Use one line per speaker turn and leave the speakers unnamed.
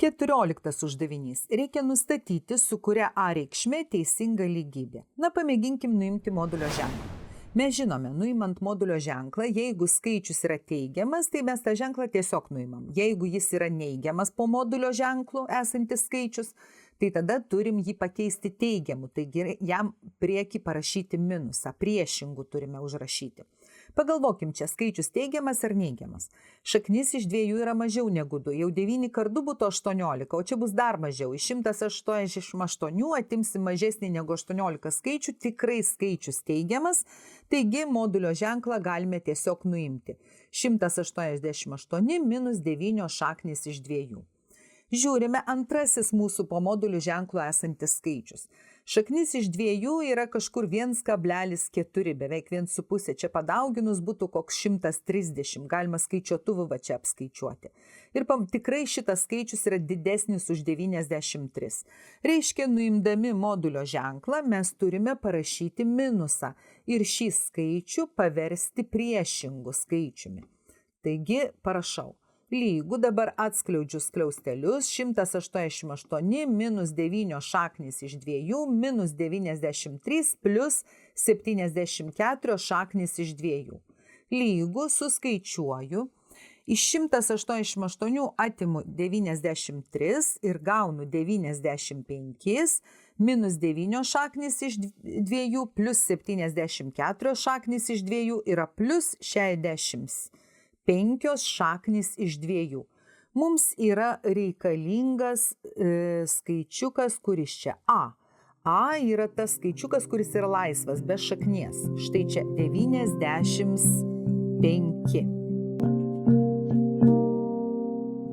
14 uždavinys. Reikia nustatyti, su kuria A reikšmė teisinga lygybė. Pamėginkim nuimti modulio ženklą. Mes žinome, nuimant modulio ženklą, jeigu skaičius yra teigiamas, tai mes tą ženklą tiesiog nuimam. Jeigu jis yra neigiamas po modulio ženklu esantis skaičius, tai tada turim jį pakeisti teigiamu, taigi jam priekį parašyti minusą, priešingų turime užrašyti. Pagalvokim, čia skaičius teigiamas ar neigiamas. Šaknis iš 2 yra mažiau negu 2, jau 9 kart 2 būtų 18, o čia bus dar mažiau. Iš 188 atimsim mažesnį negu 18 skaičių, tikrai skaičius teigiamas, taigi modulio ženklą galime tiesiog nuimti. 188 minus 9 šaknis iš 2. Žiūrime antrasis mūsų po modulių ženklo esantis skaičius. Šaknis iš 2 yra kažkur 1,4, beveik 1,5. Čia padauginus būtų koks 130. Galima skaičiuotuvu va čia apskaičiuoti. Ir tikrai šitas skaičius yra didesnis už 93. Reiškia, nuimdami modulio ženklą, mes turime parašyti minusą ir šį skaičių paversti priešingu skaičiumi. Taigi, parašau. Lygų dabar atskleidžiu skliaustelius 188 minus 9 šaknis iš 2 minus 93 plus 74 šaknis iš 2. Lygų suskaičiuoju. Iš 188 atimu 93 ir gaunu 95 minus 9 šaknis iš 2 plus 74 šaknis iš 2 yra plus 60. 5 šaknis iš 2. Mums yra reikalingas skaičiukas, kuris čia A. A yra tas skaičiukas, kuris yra laisvas, be šaknies. Štai čia 95.